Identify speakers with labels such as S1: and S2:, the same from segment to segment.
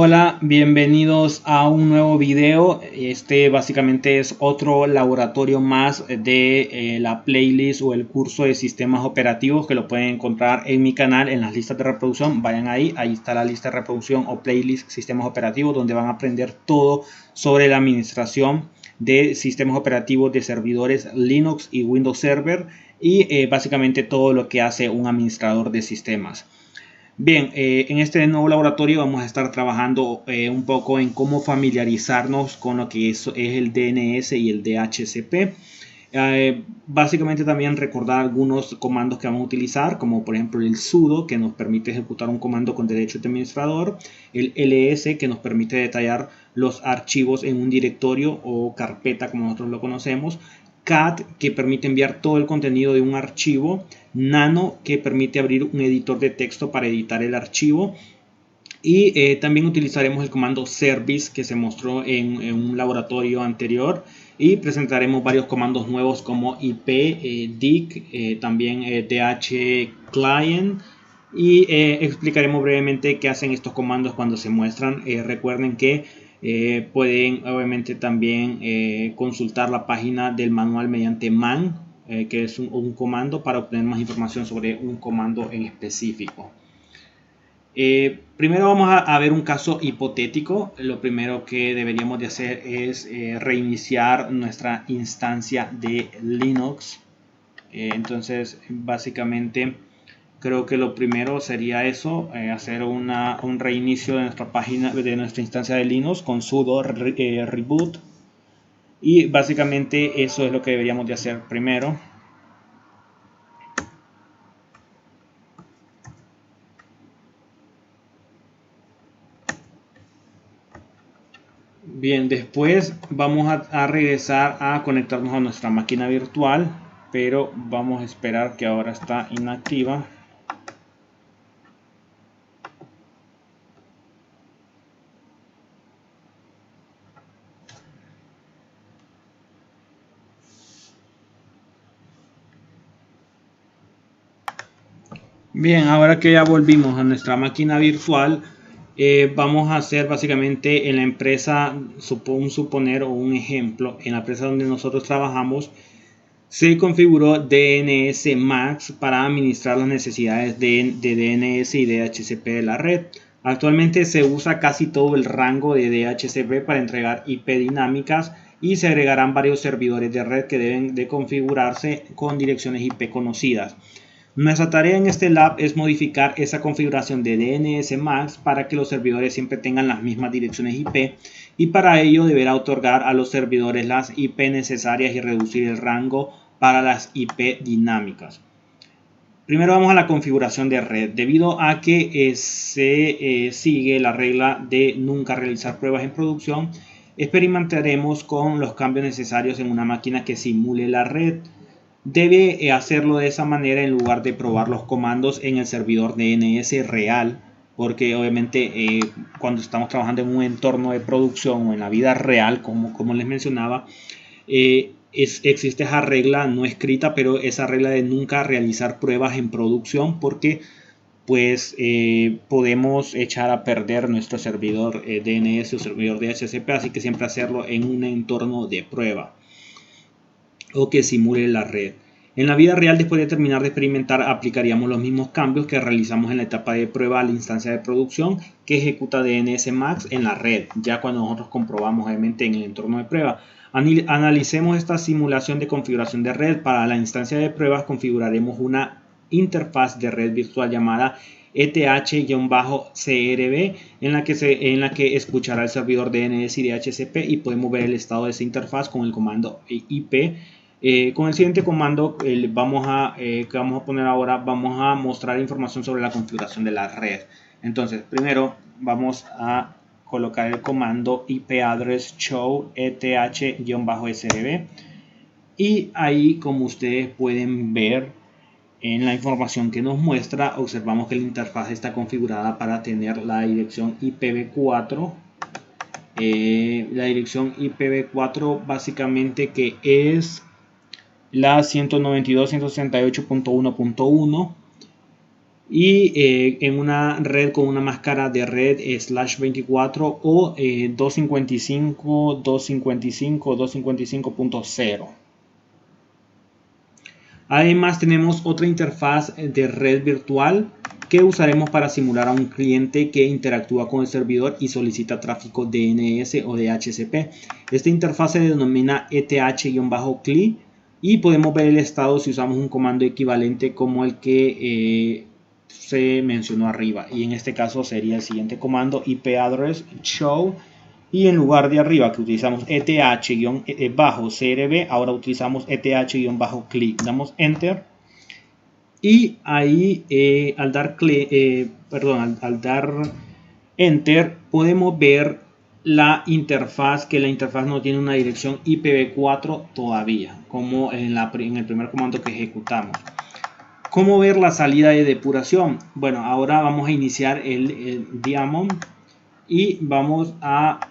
S1: Hola, bienvenidos a un nuevo video. Este básicamente es otro laboratorio más de la playlist o el curso de sistemas operativos que lo pueden encontrar en mi canal en las listas de reproducción. Vayan ahí está la lista de reproducción o playlist sistemas operativos, donde van a aprender todo sobre la administración de sistemas operativos de servidores Linux y Windows Server y básicamente todo lo que hace un administrador de sistemas. Bien, en este nuevo laboratorio vamos a estar trabajando un poco en cómo familiarizarnos con lo que es el DNS y el DHCP. Básicamente también recordar algunos comandos que vamos a utilizar, como por ejemplo el sudo, que nos permite ejecutar un comando con derechos de administrador, el ls, que nos permite detallar los archivos en un directorio o carpeta como nosotros lo conocemos, cat, que permite enviar todo el contenido de un archivo, nano, que permite abrir un editor de texto para editar el archivo, y también utilizaremos el comando service que se mostró en un laboratorio anterior, y presentaremos varios comandos nuevos como ip, dic, también dhclient, y explicaremos brevemente qué hacen estos comandos cuando se muestran. Recuerden que pueden obviamente también consultar la página del manual mediante man, que es un comando para obtener más información sobre un comando en específico. Primero vamos a ver un caso hipotético. Lo primero que deberíamos de hacer es reiniciar nuestra instancia de Linux. Entonces básicamente creo que lo primero sería eso, hacer un reinicio de nuestra página, de nuestra instancia de Linux con sudo reboot, y básicamente eso es lo que deberíamos de hacer primero. Bien, después vamos a regresar a conectarnos a nuestra máquina virtual, pero vamos a esperar que ahora está inactiva. Bien, ahora que ya volvimos a nuestra máquina virtual, vamos a hacer básicamente en la empresa, suponer o un ejemplo, en la empresa donde nosotros trabajamos, se configuró DNS Max para administrar las necesidades de DNS y DHCP de la red. Actualmente se usa casi todo el rango de DHCP para entregar IP dinámicas, y se agregarán varios servidores de red que deben de configurarse con direcciones IP conocidas. Nuestra tarea en este lab es modificar esa configuración de DNS Max para que los servidores siempre tengan las mismas direcciones IP, y para ello deberá otorgar a los servidores las IP necesarias y reducir el rango para las IP dinámicas. Primero vamos a la configuración de red. Debido a que se sigue la regla de nunca realizar pruebas en producción, experimentaremos con los cambios necesarios en una máquina que simule la red. Debe hacerlo de esa manera en lugar de probar los comandos en el servidor DNS real, porque obviamente cuando estamos trabajando en un entorno de producción o en la vida real, como les mencionaba, existe esa regla no escrita, pero esa regla de nunca realizar pruebas en producción, porque pues podemos echar a perder nuestro servidor DNS o servidor DHCP, así que siempre hacerlo en un entorno de prueba o que simule la red. En la vida real, después de terminar de experimentar, aplicaríamos los mismos cambios que realizamos en la etapa de prueba a la instancia de producción que ejecuta DNS Max en la red, ya cuando nosotros comprobamos obviamente en el entorno de prueba. Analicemos esta simulación de configuración de red. Para la instancia de pruebas configuraremos una interfaz de red virtual llamada ETH-CRB, en la que escuchará el servidor DNS y DHCP, y podemos ver el estado de esa interfaz con el comando IP. Con el siguiente comando que vamos a poner ahora, vamos a mostrar información sobre la configuración de la red. Entonces, primero vamos a colocar el comando IP-address show eth-srb, y ahí, como ustedes pueden ver en la información que nos muestra, observamos que la interfaz está configurada para tener la dirección IPv4. La dirección IPv4 básicamente que es la 192.168.1.1, y en una red con una máscara de red /24 o 255, 255, 255.0. Además tenemos otra interfaz de red virtual que usaremos para simular a un cliente que interactúa con el servidor y solicita tráfico DNS o DHCP. Esta interfaz se denomina ETH-CLI y podemos ver el estado si usamos un comando equivalente como el que se mencionó arriba, y en este caso sería el siguiente comando: IP address show, y en lugar de arriba que utilizamos ETH-CRB, ahora utilizamos ETH-CLI. Damos enter y ahí al dar enter podemos ver la interfaz, que la interfaz no tiene una dirección IPv4 todavía, como en el primer comando que ejecutamos. ¿Cómo ver la salida de depuración? Bueno, ahora vamos a iniciar el daemon y vamos a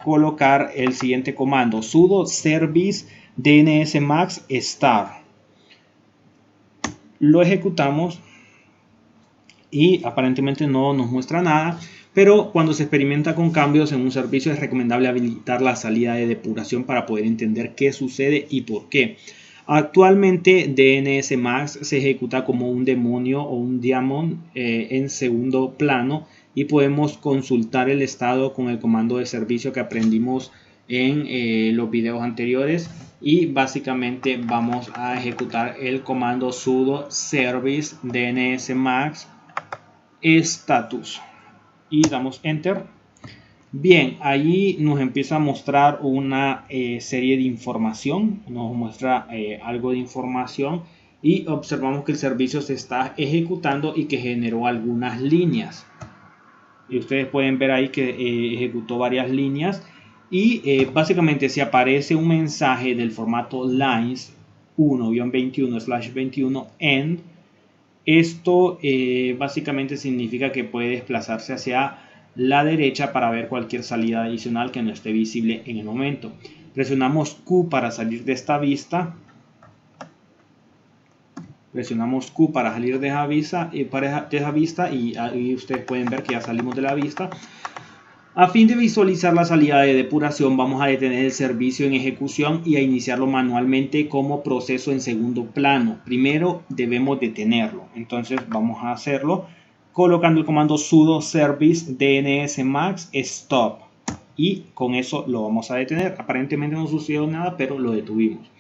S1: colocar el siguiente comando: sudo service dnsmax star. Lo ejecutamos y aparentemente no nos muestra nada, pero cuando se experimenta con cambios en un servicio es recomendable habilitar la salida de depuración para poder entender qué sucede y por qué. Actualmente dnsmax se ejecuta como un demonio o un daemon en segundo plano, y podemos consultar el estado con el comando de servicio que aprendimos en los videos anteriores. Y básicamente vamos a ejecutar el comando sudo service dnsmax status y damos enter. Bien, allí nos empieza a mostrar una serie de información, nos muestra algo de información, y observamos que el servicio se está ejecutando y que generó algunas líneas. Y ustedes pueden ver ahí que ejecutó varias líneas, y básicamente si aparece un mensaje del formato lines 1-21/21 end, esto básicamente significa que puede desplazarse hacia la derecha para ver cualquier salida adicional que no esté visible en el momento. Presionamos Q para salir de esta vista. Presionamos Q para salir de esa vista, y ahí ustedes pueden ver que ya salimos de la vista. A fin de visualizar la salida de depuración, vamos a detener el servicio en ejecución y a iniciarlo manualmente como proceso en segundo plano. Primero debemos detenerlo, entonces vamos a hacerlo colocando el comando sudo service dnsmax stop, y con eso lo vamos a detener. Aparentemente no sucedió nada, pero lo detuvimos.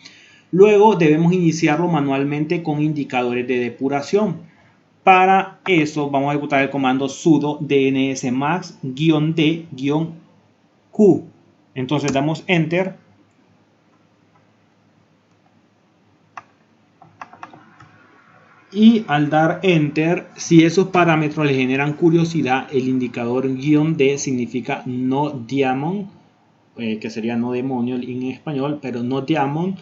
S1: Luego debemos iniciarlo manualmente con indicadores de depuración. Para eso vamos a ejecutar el comando sudo dnsmax-d-q. Entonces damos enter. Y al dar enter, si esos parámetros le generan curiosidad, el indicador -d significa no daemon, que sería no demonio en español, pero no daemon.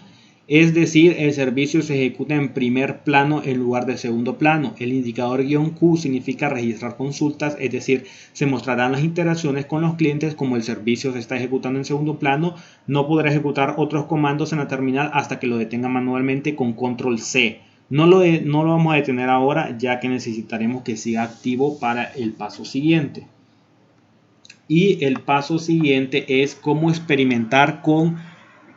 S1: Es decir, el servicio se ejecuta en primer plano en lugar de segundo plano. El indicador -q significa registrar consultas, es decir, se mostrarán las interacciones con los clientes. Como el servicio se está ejecutando en segundo plano, no podrá ejecutar otros comandos en la terminal hasta que lo detenga manualmente con control C. No lo vamos a detener ahora, ya que necesitaremos que siga activo para el paso siguiente. Y el paso siguiente es cómo experimentar con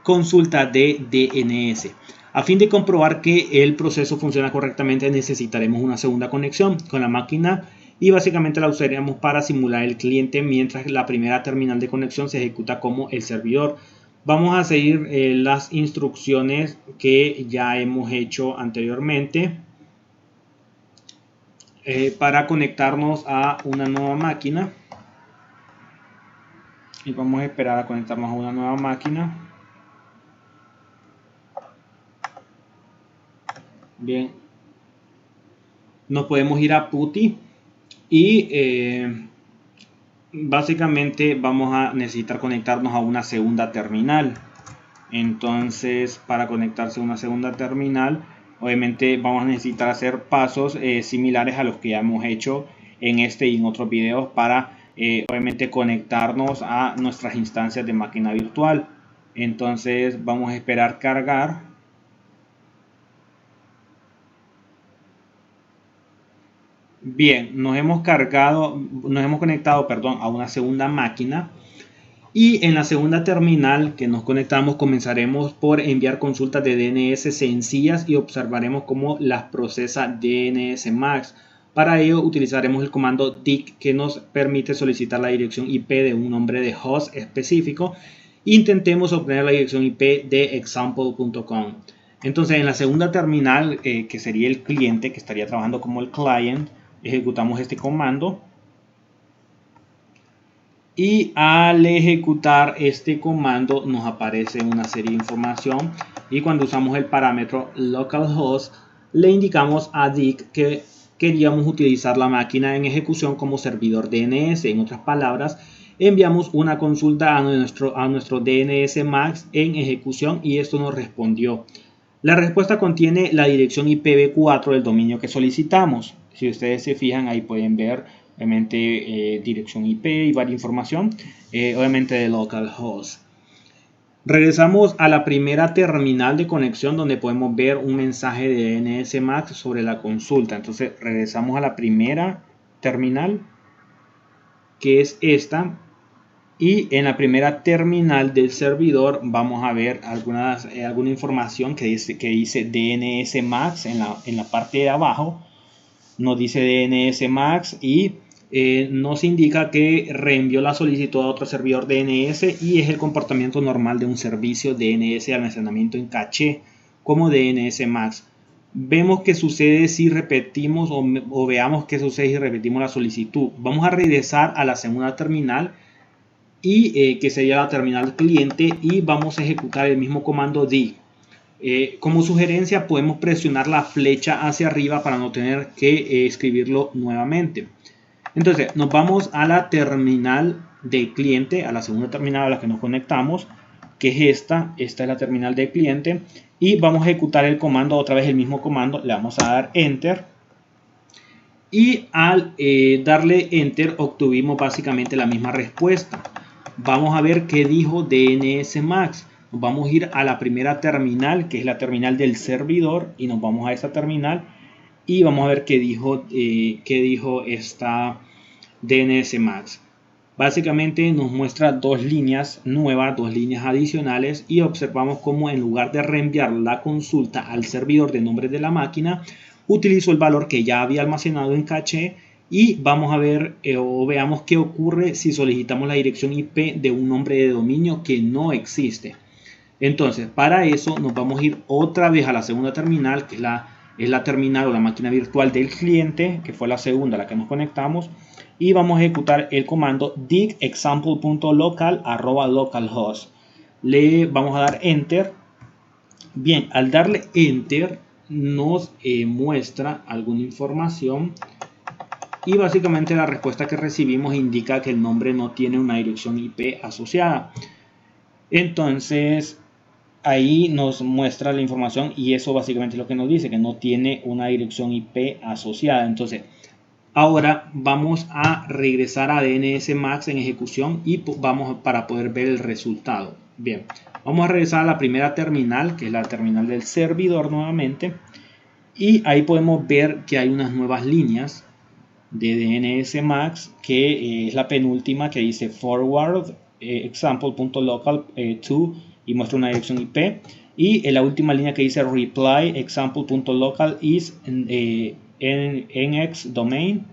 S1: consulta de DNS. A fin de comprobar que el proceso funciona correctamente, necesitaremos una segunda conexión con la máquina, y básicamente la usaremos para simular el cliente mientras la primera terminal de conexión se ejecuta como el servidor. Vamos a seguir las instrucciones que ya hemos hecho anteriormente para conectarnos a una nueva máquina, y vamos a esperar a conectarnos a una nueva máquina. Bien, nos podemos ir a PuTTY y básicamente vamos a necesitar conectarnos a una segunda terminal. Entonces, para conectarse a una segunda terminal, obviamente vamos a necesitar hacer pasos similares a los que ya hemos hecho en este y en otros videos para obviamente conectarnos a nuestras instancias de máquina virtual. Entonces vamos a esperar cargar. Bien, nos hemos conectado, perdón, a una segunda máquina. Y en la segunda terminal que nos conectamos comenzaremos por enviar consultas de DNS sencillas y observaremos cómo las procesa DNSMAX. Para ello utilizaremos el comando dig que nos permite solicitar la dirección IP de un nombre de host específico. Intentemos obtener la dirección IP de example.com. Entonces en la segunda terminal, que sería el cliente, que estaría trabajando como el client, ejecutamos este comando. Y al ejecutar este comando nos aparece una serie de información, y cuando usamos el parámetro localhost le indicamos a dig que queríamos utilizar la máquina en ejecución como servidor DNS. En otras palabras, enviamos una consulta a nuestro DNSMAX en ejecución y esto nos respondió. La respuesta contiene la dirección IPv4 del dominio que solicitamos. Si ustedes se fijan, ahí pueden ver obviamente dirección IP y varias información, obviamente de localhost. Regresamos a la primera terminal de conexión donde podemos ver un mensaje de DNSMAX sobre la consulta. Entonces regresamos a la primera terminal, que es esta, y en la primera terminal del servidor vamos a ver alguna información que dice DNSMAX en la parte de abajo. Nos dice DNSMAX y nos indica que reenvió la solicitud a otro servidor DNS y es el comportamiento normal de un servicio DNS de almacenamiento en caché como DNSMAX. Vemos que sucede si repetimos o veamos qué sucede si repetimos la solicitud. Vamos a regresar a la segunda terminal y que sería la terminal cliente, y vamos a ejecutar el mismo comando dig. Como sugerencia podemos presionar la flecha hacia arriba para no tener que escribirlo nuevamente. Entonces nos vamos a la terminal de cliente, a la segunda terminal a la que nos conectamos, que es esta es la terminal de cliente, y vamos a ejecutar el comando, otra vez el mismo comando, le vamos a dar enter, y al darle enter obtuvimos básicamente la misma respuesta. Vamos a ver qué dijo DNSMAX. Nos vamos a ir a la primera terminal, que es la terminal del servidor, y nos vamos a esa terminal y vamos a ver qué dijo esta DNSMAX. Básicamente nos muestra dos líneas nuevas, dos líneas adicionales, y observamos cómo en lugar de reenviar la consulta al servidor de nombre de la máquina, utilizó el valor que ya había almacenado en caché. Y vamos a ver o veamos qué ocurre si solicitamos la dirección IP de un nombre de dominio que no existe. Entonces, para eso nos vamos a ir otra vez a la segunda terminal, que es la terminal o la máquina virtual del cliente, que fue la segunda a la que nos conectamos. Y vamos a ejecutar el comando dig example.local@localhost. Le vamos a dar enter. Bien, al darle enter nos muestra alguna información. Y básicamente la respuesta que recibimos indica que el nombre no tiene una dirección IP asociada. Entonces ahí nos muestra la información y eso básicamente es lo que nos dice, que no tiene una dirección IP asociada. Entonces ahora vamos a regresar a DNSMAX en ejecución y vamos para poder ver el resultado. Bien, vamos a regresar a la primera terminal, que es la terminal del servidor nuevamente, y ahí podemos ver que hay unas nuevas líneas de DNSMAX, que es la penúltima, que dice forward example.local to y muestra una dirección IP, y en la última línea que dice reply example.local is nx domain,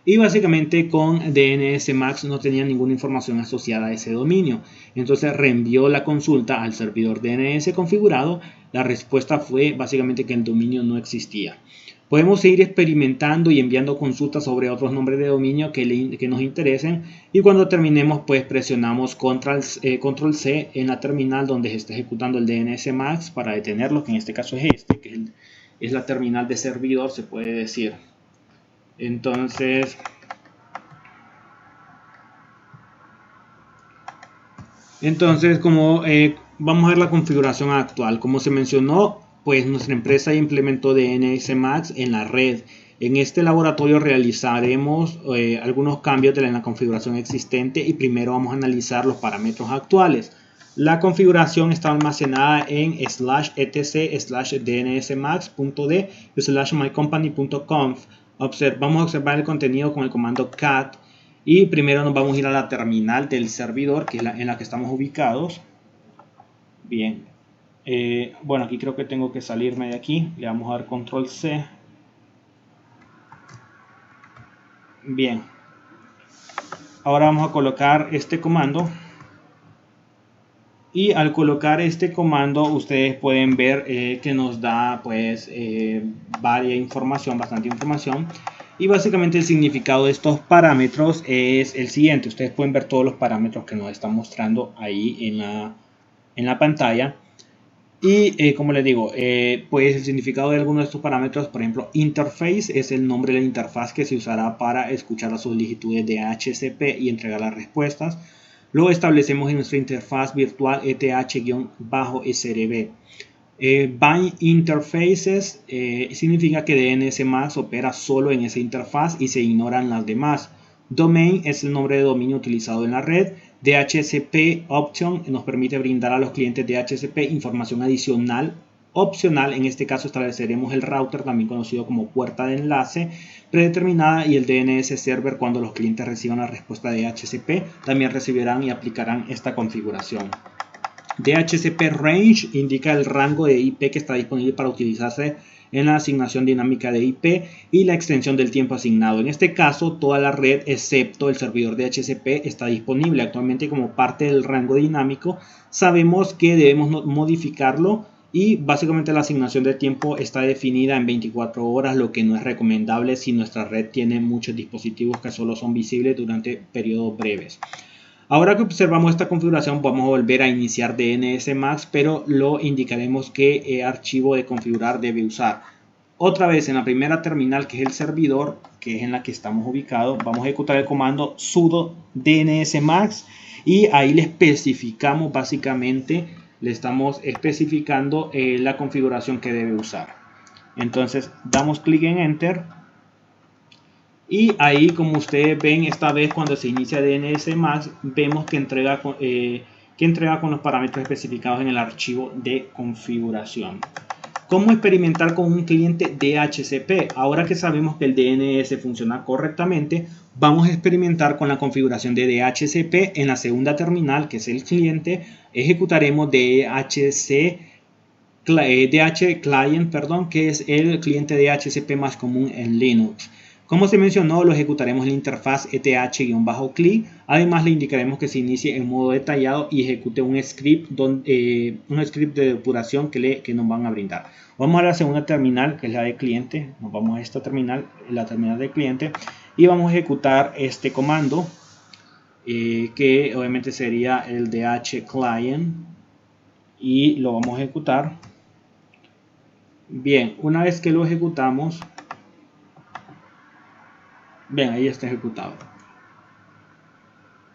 S1: y básicamente con DNSMAX no tenía ninguna información asociada a ese dominio. Entonces reenvió la consulta al servidor DNS configurado. La respuesta fue básicamente que el dominio no existía. Podemos seguir experimentando y enviando consultas sobre otros nombres de dominio que nos interesen, y cuando terminemos pues presionamos control C en la terminal donde se está ejecutando el DNSMAX para detenerlo, que en este caso es este, que es la terminal de servidor, se puede decir. Entonces como vamos a ver la configuración actual, como se mencionó, pues nuestra empresa implementó DNSMAX en la red. En este laboratorio realizaremos algunos cambios en la configuración existente, y primero vamos a analizar los parámetros actuales. La configuración está almacenada en /etc/dnsmax.d y /mycompany.conf. Vamos a observar el contenido con el comando cat. Y primero nos vamos a ir a la terminal del servidor, que es en la que estamos ubicados. Bien. Bueno, aquí creo que tengo que salirme de aquí. Le vamos a dar control C. Bien. Ahora vamos a colocar este comando. Y al colocar este comando, ustedes pueden ver que nos da pues bastante información. Y básicamente el significado de estos parámetros es el siguiente. Ustedes pueden ver todos los parámetros que nos están mostrando ahí en la pantalla. Y como les digo, pues el significado de algunos de estos parámetros, por ejemplo, interface es el nombre de la interfaz que se usará para escuchar las solicitudes de HCP y entregar las respuestas. Lo establecemos en nuestra interfaz virtual ETH-SRB. Bind Interfaces significa que DNS opera solo en esa interfaz y se ignoran las demás. Domain es el nombre de dominio utilizado en la red. DHCP Option nos permite brindar a los clientes DHCP información adicional, opcional. En este caso estableceremos el router, también conocido como puerta de enlace predeterminada, y el DNS Server. Cuando los clientes reciban la respuesta de DHCP, también recibirán y aplicarán esta configuración. DHCP Range indica el rango de IP que está disponible para utilizarse en la asignación dinámica de IP y la extensión del tiempo asignado. En este caso, toda la red excepto el servidor DHCP está disponible. Actualmente, como parte del rango dinámico, sabemos que debemos modificarlo y básicamente la asignación de tiempo está definida en 24 horas, lo que no es recomendable si nuestra red tiene muchos dispositivos que solo son visibles durante periodos breves. Ahora que observamos esta configuración, vamos a volver a iniciar DNSMAX, pero lo indicaremos qué archivo de configurar debe usar. Otra vez en la primera terminal, que es el servidor, que es en la que estamos ubicados, vamos a ejecutar el comando sudo DNSMAX y ahí le especificamos básicamente, le estamos especificando la configuración que debe usar. Entonces damos clic en Enter. Y ahí, como ustedes ven, esta vez cuando se inicia DNSMAX, vemos que entrega con los parámetros especificados en el archivo de configuración. ¿Cómo experimentar con un cliente DHCP? Ahora que sabemos que el DNS funciona correctamente, vamos a experimentar con la configuración de DHCP en la segunda terminal, que es el cliente. Ejecutaremos DH Client, que es el cliente DHCP más común en Linux. Como se mencionó, lo ejecutaremos en la interfaz ETH-CLI. Además, le indicaremos que se inicie en modo detallado y ejecute un script de depuración que nos van a brindar. Vamos a la segunda terminal, que es la de cliente. Nos vamos a esta terminal, la terminal de cliente, y vamos a ejecutar este comando, que obviamente sería el DH Client, y lo vamos a ejecutar. Bien, una vez que lo ejecutamos, bien, ahí está ejecutado.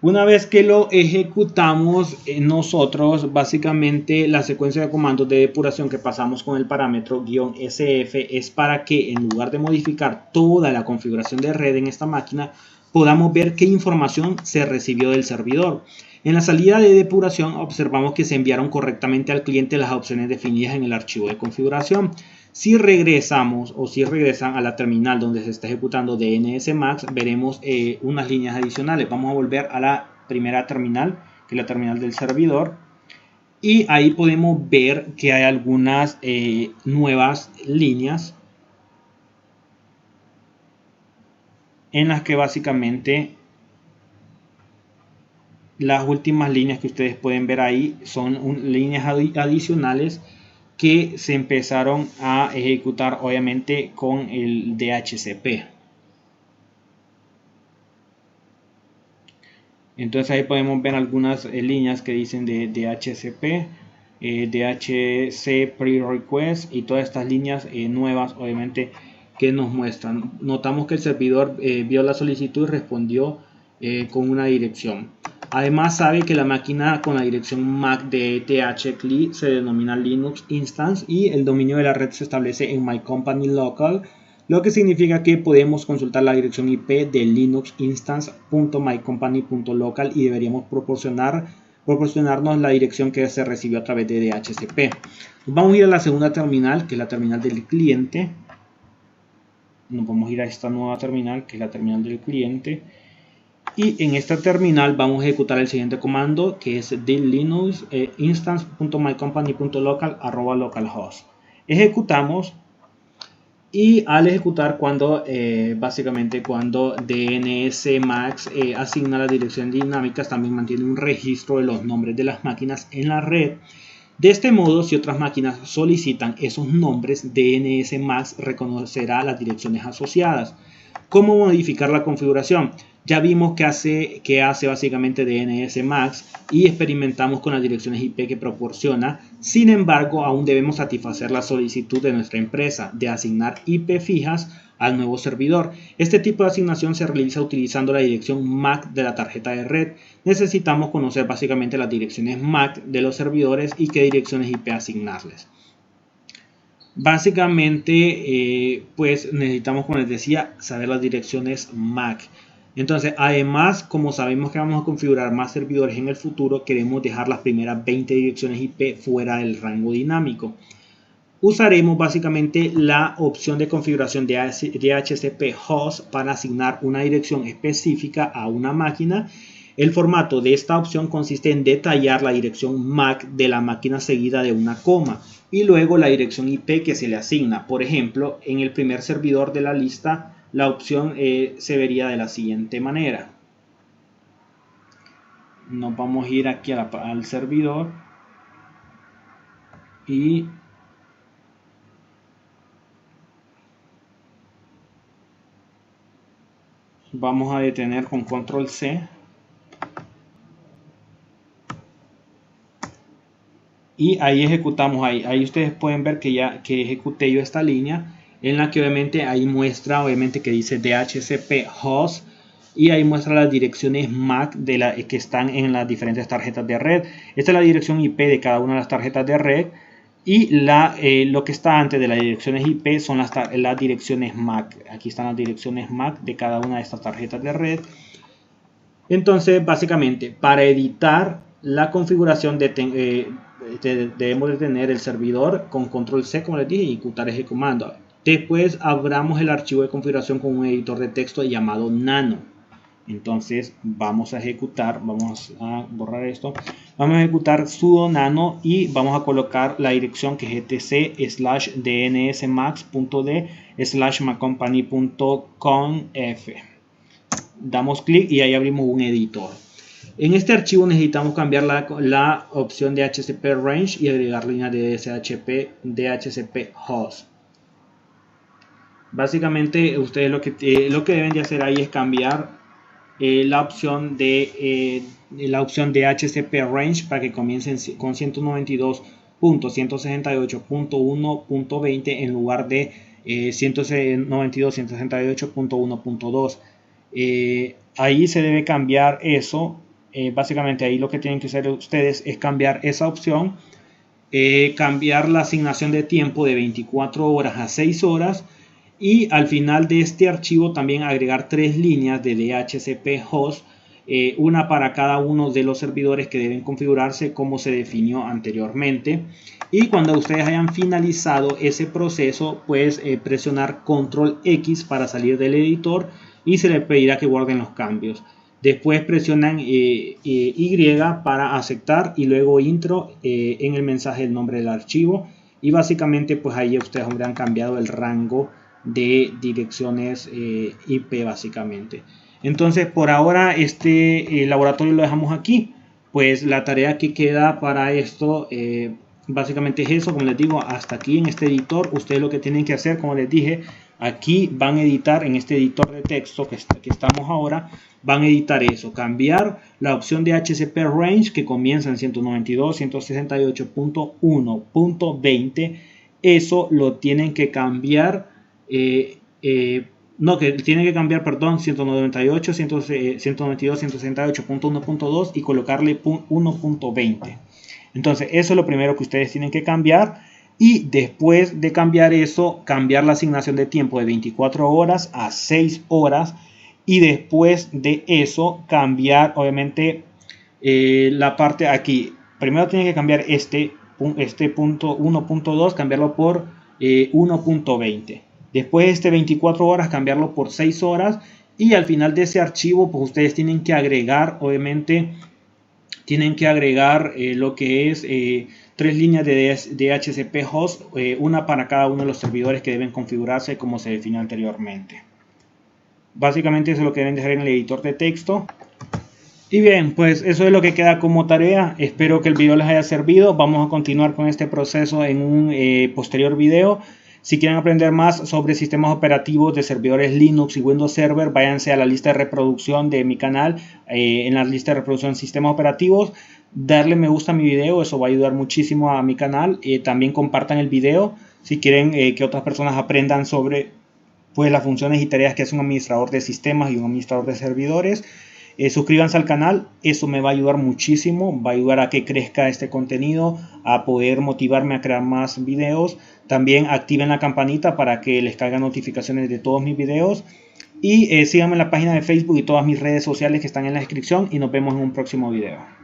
S1: Una vez que lo ejecutamos, nosotros básicamente la secuencia de comandos de depuración que pasamos con el parámetro -sf es para que, en lugar de modificar toda la configuración de red en esta máquina, podamos ver qué información se recibió del servidor. En la salida de depuración observamos que se enviaron correctamente al cliente las opciones definidas en el archivo de configuración. Si regresamos o si regresan a la terminal donde se está ejecutando DNSMAX, veremos unas líneas adicionales. Vamos a volver a la primera terminal, que es la terminal del servidor. Y ahí podemos ver que hay algunas nuevas líneas en las que básicamente las últimas líneas que ustedes pueden ver ahí son líneas adicionales que se empezaron a ejecutar obviamente con el DHCP. Entonces ahí podemos ver algunas líneas que dicen de DHCP, DHC Pre-Request y todas estas líneas nuevas obviamente que nos muestran. Notamos que el servidor vio la solicitud y respondió con una dirección. Además sabe que la máquina con la dirección MAC de ETH-CLI se denomina Linux Instance y el dominio de la red se establece en My Company Local, lo que significa que podemos consultar la dirección IP de linuxinstance.mycompany.local y deberíamos proporcionarnos la dirección que se recibió a través de DHCP. Vamos a ir a la segunda terminal, que es la terminal del cliente. nos vamos a ir a esta nueva terminal, que es la terminal del cliente. Y en esta terminal vamos a ejecutar el siguiente comando, que es linux instance.mycompany.local@localhost. Ejecutamos. Y al ejecutar, básicamente cuando DNS MAX asigna las direcciones dinámicas, también mantiene un registro de los nombres de las máquinas en la red. De este modo, si otras máquinas solicitan esos nombres, DNS MAX reconocerá las direcciones asociadas. ¿Cómo modificar la configuración? Ya vimos que hace básicamente DNS MAX y experimentamos con las direcciones IP que proporciona. Sin embargo, aún debemos satisfacer la solicitud de nuestra empresa de asignar IP fijas al nuevo servidor. Este tipo de asignación se realiza utilizando la dirección MAC de la tarjeta de red. Necesitamos conocer básicamente las direcciones MAC de los servidores y qué direcciones IP asignarles. Básicamente, pues necesitamos, como les decía, saber las direcciones MAC. Entonces, además, como sabemos que vamos a configurar más servidores en el futuro, queremos dejar las primeras 20 direcciones IP fuera del rango dinámico. Usaremos básicamente la opción de configuración de DHCP host para asignar una dirección específica a una máquina. El formato de esta opción consiste en detallar la dirección MAC de la máquina seguida de una coma y luego la dirección IP que se le asigna. Por ejemplo, en el primer servidor de la lista, la opción se vería de la siguiente manera. Nos vamos a ir aquí al servidor y vamos a detener con control C y ahí ejecutamos. Ahí ustedes pueden ver que ya ejecuté yo esta línea, en la que obviamente ahí muestra que dice DHCP host y ahí muestra las direcciones MAC que están en las diferentes tarjetas de red. Esta es la dirección IP de cada una de las tarjetas de red y lo que está antes de las direcciones IP son las direcciones MAC. Aquí están las direcciones MAC de cada una de estas tarjetas de red. Entonces, básicamente, para editar la configuración debemos de tener el servidor con control C, como les dije, y ejecutar ese comando. Después abramos el archivo de configuración con un editor de texto llamado Nano. Entonces vamos a ejecutar, vamos a borrar esto, vamos a ejecutar sudo nano y vamos a colocar la dirección que es etc/dnsmax.d/mycompany.conf. Damos clic y ahí abrimos un editor. En este archivo necesitamos cambiar la opción de DHCP range y agregar líneas de DHCP host. Básicamente ustedes lo que deben de hacer ahí es cambiar la opción de DHCP range para que comiencen con 192.168.1.20 en lugar de 192.168.1.2. Ahí se debe cambiar eso. Básicamente ahí lo que tienen que hacer ustedes es cambiar esa opción, cambiar la asignación de tiempo de 24 horas a 6 horas y al final de este archivo también agregar 3 líneas de DHCP host, una para cada uno de los servidores que deben configurarse como se definió anteriormente. Y cuando ustedes hayan finalizado ese proceso, pues presionar control X para salir del editor y se les pedirá que guarden los cambios. Después presionan Y para aceptar y luego intro en el mensaje el nombre del archivo. Y básicamente pues ahí ustedes habrán cambiado el rango de direcciones IP básicamente. Entonces por ahora este laboratorio lo dejamos aquí. Pues la tarea que queda para esto básicamente es eso, como les digo, hasta aquí en este editor. Ustedes lo que tienen que hacer, como les dije, aquí van a editar en este editor de texto que estamos ahora, van a editar eso, cambiar la opción de DHCP range que comienza en 192.168.1.20, eso lo tienen que cambiar, perdón, 192.168.1.2 y colocarle 1.20. Entonces eso es lo primero que ustedes tienen que cambiar. Y después de cambiar eso, cambiar la asignación de tiempo de 24 horas a 6 horas. Y después de eso, cambiar obviamente la parte aquí. Primero tienen que cambiar este punto 1.2, cambiarlo por 1.20. Después de 24 horas cambiarlo por 6 horas. Y al final de ese archivo, pues ustedes tienen que agregar, obviamente, tienen que agregar lo que es 3 líneas de DHCP host, una para cada uno de los servidores que deben configurarse como se definió anteriormente. Básicamente eso es lo que deben dejar en el editor de texto. Y bien, pues eso es lo que queda como tarea. Espero que el video les haya servido. Vamos a continuar con este proceso en un posterior video. Si quieren aprender más sobre sistemas operativos de servidores Linux y Windows Server, váyanse a la lista de reproducción de mi canal. En la lista de reproducción sistemas operativos, darle me gusta a mi video, eso va a ayudar muchísimo a mi canal. También compartan el video si quieren que otras personas aprendan sobre pues, las funciones y tareas que hace un administrador de sistemas y un administrador de servidores. Suscríbanse al canal, eso me va a ayudar muchísimo, va a ayudar a que crezca este contenido, a poder motivarme a crear más videos. También activen la campanita para que les caigan notificaciones de todos mis videos. Y síganme en la página de Facebook y todas mis redes sociales que están en la descripción y nos vemos en un próximo video.